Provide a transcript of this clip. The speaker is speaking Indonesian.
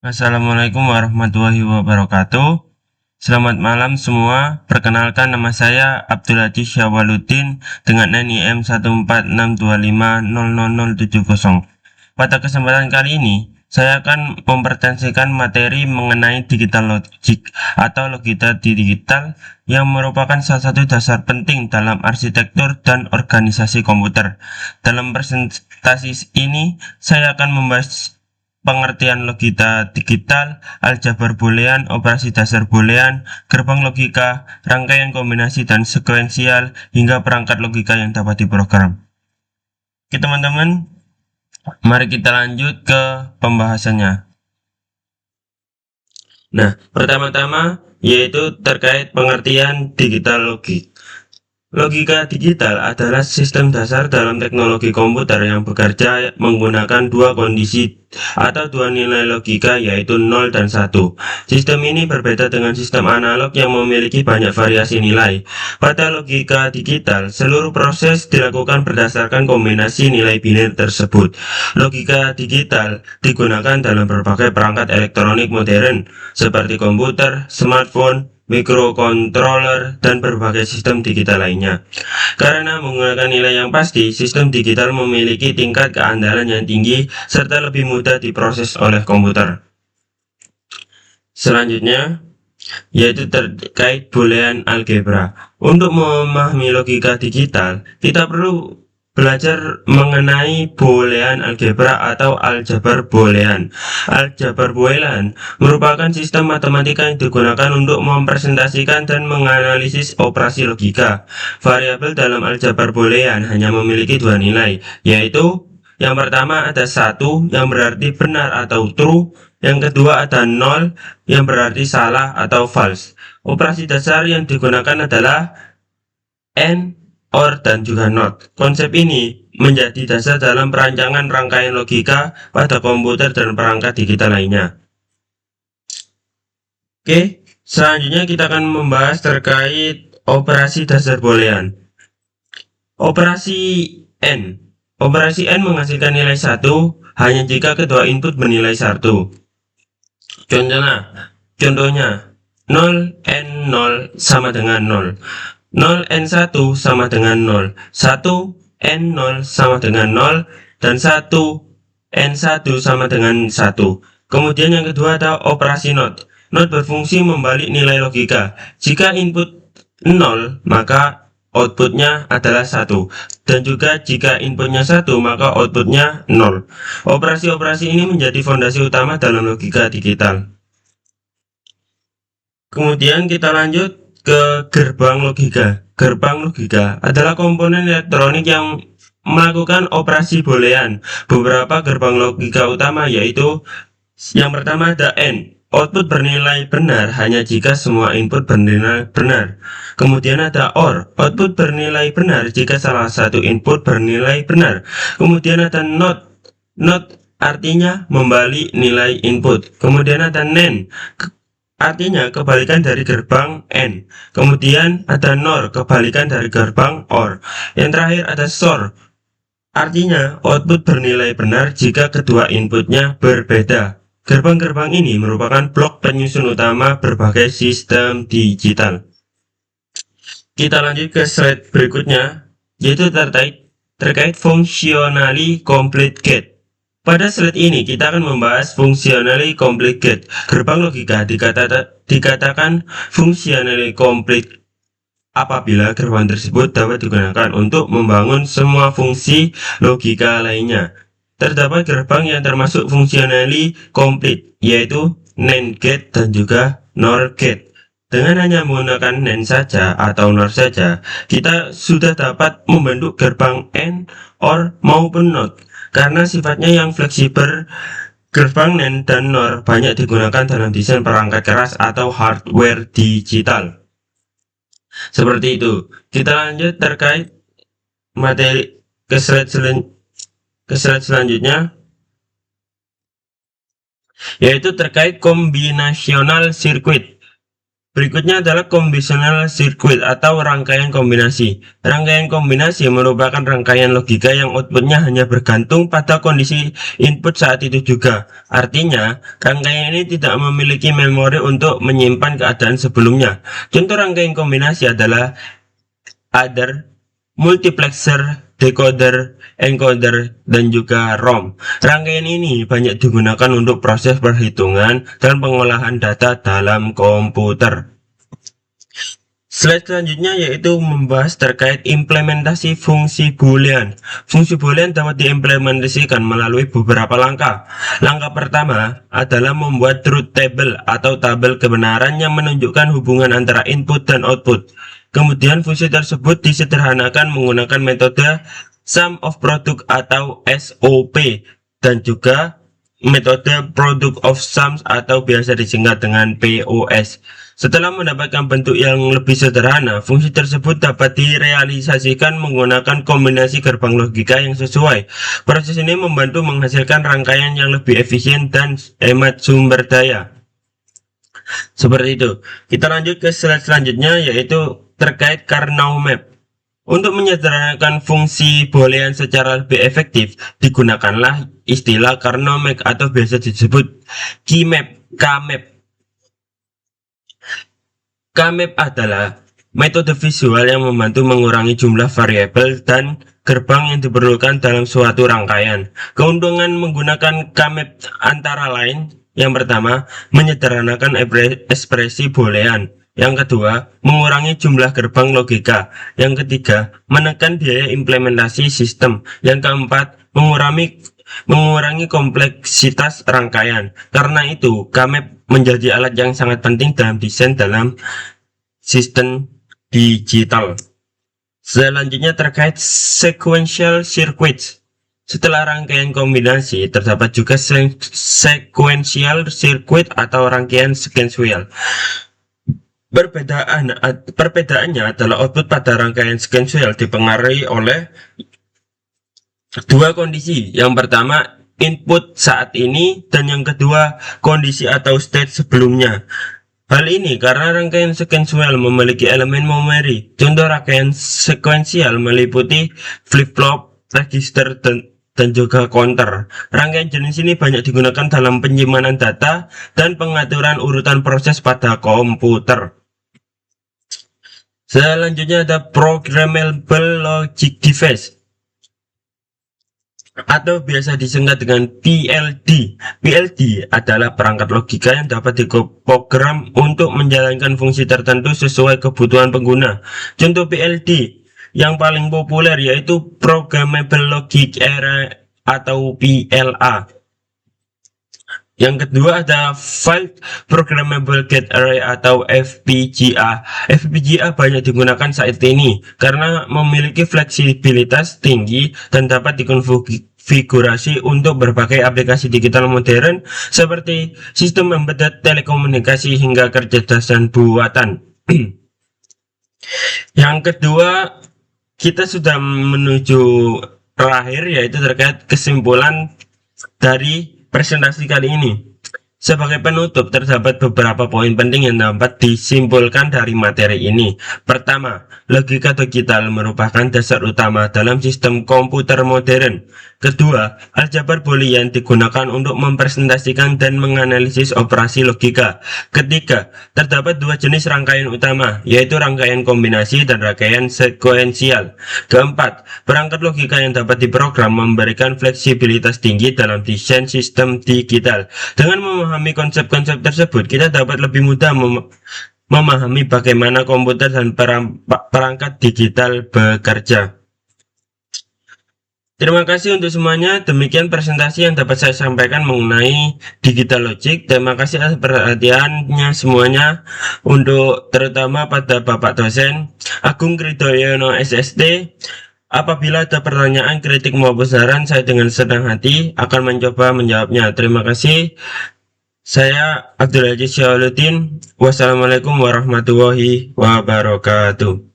Assalamualaikum warahmatullahi wabarakatuh. Selamat malam semua. Perkenalkan, nama saya Abdul Latif Syawaludin dengan NIM 146250070. Pada kesempatan kali ini, saya akan mempresentasikan materi mengenai digital logic atau logika digital yang merupakan salah satu dasar penting dalam arsitektur dan organisasi komputer. Dalam presentasi ini, saya akan membahas pengertian logika digital, aljabar boolean, operasi dasar boolean, gerbang logika, rangkaian kombinasi dan sekuensial, hingga perangkat logika yang dapat diprogram. Oke teman-teman, mari kita lanjut ke pembahasannya. Nah, pertama-tama yaitu terkait pengertian digital logik. Logika digital adalah sistem dasar dalam teknologi komputer yang bekerja menggunakan dua kondisi atau dua nilai logika, yaitu 0 dan 1. Sistem ini berbeda dengan sistem analog yang memiliki banyak variasi nilai. Pada logika digital, seluruh proses dilakukan berdasarkan kombinasi nilai biner tersebut. Logika digital digunakan dalam berbagai perangkat elektronik modern seperti komputer, smartphone, microcontroller, dan berbagai sistem digital lainnya. Karena menggunakan nilai yang pasti, sistem digital memiliki tingkat keandalan yang tinggi serta lebih mudah diproses oleh komputer. Selanjutnya, yaitu terkait boolean algebra. Untuk memahami logika digital, kita perlu belajar mengenai boolean algebra atau aljabar boolean. Aljabar boolean merupakan sistem matematika yang digunakan untuk mempresentasikan dan menganalisis operasi logika. Variabel dalam aljabar boolean hanya memiliki dua nilai, yaitu yang pertama ada 1 yang berarti benar atau true, yang kedua ada 0 yang berarti salah atau false. Operasi dasar yang digunakan adalah AND, OR, dan juga NOT. Konsep ini menjadi dasar dalam perancangan rangkaian logika pada komputer dan perangkat digital lainnya. Oke, selanjutnya kita akan membahas terkait operasi dasar boolean. Operasi AND. Operasi AND menghasilkan nilai 1 hanya jika kedua input bernilai 1. Contohnya 0 AND 0 sama dengan 0. 0 AND 1 sama dengan 0, 1 AND 0 sama dengan 0, dan 1 AND 1 sama dengan 1. Kemudian yang kedua ada operasi NOT. NOT berfungsi membalik nilai logika. Jika input 0, maka outputnya adalah 1. Dan juga jika inputnya 1, maka outputnya 0. Operasi-operasi ini menjadi fondasi utama dalam logika digital. Kemudian kita lanjut ke gerbang logika. Gerbang logika adalah komponen elektronik yang melakukan operasi boolean. Beberapa gerbang logika utama yaitu yang pertama ada AND. Output bernilai benar hanya jika semua input bernilai benar. Kemudian ada OR. Output bernilai benar jika salah satu input bernilai benar. Kemudian ada NOT. NOT artinya membalik nilai input. Kemudian ada NAND. Artinya kebalikan dari gerbang AND. Kemudian ada NOR, kebalikan dari gerbang OR. Yang terakhir ada SOR. Artinya output bernilai benar jika kedua inputnya berbeda. Gerbang-gerbang ini merupakan blok penyusun utama berbagai sistem digital. Kita lanjut ke slide berikutnya, yaitu terkait functionally complete gate. Pada slide ini kita akan membahas functionally complete gate. Gerbang logika dikatakan functionally complete apabila gerbang tersebut dapat digunakan untuk membangun semua fungsi logika lainnya. Terdapat gerbang yang termasuk functionally complete, yaitu NAND gate dan juga NOR gate. Dengan hanya menggunakan NAND saja atau NOR saja, kita sudah dapat membentuk gerbang AND, OR maupun NOT. Karena sifatnya yang fleksibel, gerbang NAND dan NOR banyak digunakan dalam desain perangkat keras atau hardware digital. Seperti itu. Kita lanjut terkait materi ke slide selanjutnya, yaitu terkait combinational circuit. Berikutnya adalah combinational circuit atau rangkaian kombinasi. Rangkaian kombinasi merupakan rangkaian logika yang outputnya hanya bergantung pada kondisi input saat itu juga. Artinya, rangkaian ini tidak memiliki memori untuk menyimpan keadaan sebelumnya. Contoh rangkaian kombinasi adalah adder, multiplexer, decoder, encoder, dan juga ROM. Rangkaian ini banyak digunakan untuk proses perhitungan dan pengolahan data dalam komputer. Slide selanjutnya yaitu membahas terkait implementasi fungsi boolean. Fungsi boolean dapat diimplementasikan melalui beberapa langkah. Langkah pertama adalah membuat truth table atau tabel kebenaran yang menunjukkan hubungan antara input dan output. Kemudian fungsi tersebut disederhanakan menggunakan metode sum of product atau SOP dan juga metode product of sums atau biasa disingkat dengan POS. Setelah mendapatkan bentuk yang lebih sederhana, fungsi tersebut dapat direalisasikan menggunakan kombinasi gerbang logika yang sesuai. Proses ini membantu menghasilkan rangkaian yang lebih efisien dan hemat sumber daya. Seperti itu. Kita lanjut ke slide selanjutnya yaitu terkait Karnaugh map. Untuk menyederhanakan fungsi boolean secara lebih efektif, digunakanlah istilah Karnaugh map atau biasa disebut KMap. KMap adalah metode visual yang membantu mengurangi jumlah variabel dan gerbang yang diperlukan dalam suatu rangkaian. Keuntungan menggunakan KMap antara lain, yang pertama, menyederhanakan ekspresi boolean. Yang kedua, mengurangi jumlah gerbang logika. Yang ketiga, menekan biaya implementasi sistem. Yang keempat, mengurangi kompleksitas rangkaian. Karena itu, KMap menjadi alat yang sangat penting dalam desain dalam sistem digital. Selanjutnya terkait sequential circuits. Setelah rangkaian kombinasi, terdapat juga sequential circuit atau rangkaian sequential. Perbedaannya adalah output pada rangkaian sequential dipengaruhi oleh dua kondisi. Yang pertama, input saat ini, dan yang kedua, kondisi atau state sebelumnya. Hal ini karena rangkaian sequential memiliki elemen memori. Contoh rangkaian sequential meliputi flip-flop, register, dan juga counter. Rangkaian jenis ini banyak digunakan dalam penyimpanan data dan pengaturan urutan proses pada komputer. Selanjutnya ada Programmable Logic Device atau biasa disingkat dengan PLD. PLD adalah perangkat logika yang dapat diprogram untuk menjalankan fungsi tertentu sesuai kebutuhan pengguna. Contoh PLD yang paling populer yaitu Programmable Logic Array atau PLA. Yang kedua ada File Programmable Gate Array atau FPGA. FPGA banyak digunakan saat ini karena memiliki fleksibilitas tinggi dan dapat dikonfigurasi untuk berbagai aplikasi digital modern seperti sistem embedded, telekomunikasi, hingga kecerdasan buatan. Yang kedua, kita sudah menuju terakhir yaitu terkait kesimpulan dari presentasi kali ini. Sebagai penutup, terdapat beberapa poin penting yang dapat disimpulkan dari materi ini. Pertama, logika digital merupakan dasar utama dalam sistem komputer modern. Kedua, aljabar boolean digunakan untuk mempresentasikan dan menganalisis operasi logika. Ketiga, terdapat dua jenis rangkaian utama, yaitu rangkaian kombinasi dan rangkaian sekuensial. Keempat, perangkat logika yang dapat diprogram memberikan fleksibilitas tinggi dalam desain sistem digital. Dengan memahami konsep-konsep tersebut, kita dapat lebih mudah memahami bagaimana komputer dan perangkat digital bekerja. Terima kasih untuk semuanya. Demikian presentasi yang dapat saya sampaikan mengenai digital logic. Terima kasih atas perhatiannya semuanya, untuk terutama pada Bapak dosen Agung Kridoyono SST. Apabila ada pertanyaan, kritik maupun saran, saya dengan senang hati akan mencoba menjawabnya. Terima kasih. Saya Abdul Aziz Syahuluddin. Wassalamualaikum warahmatullahi wabarakatuh.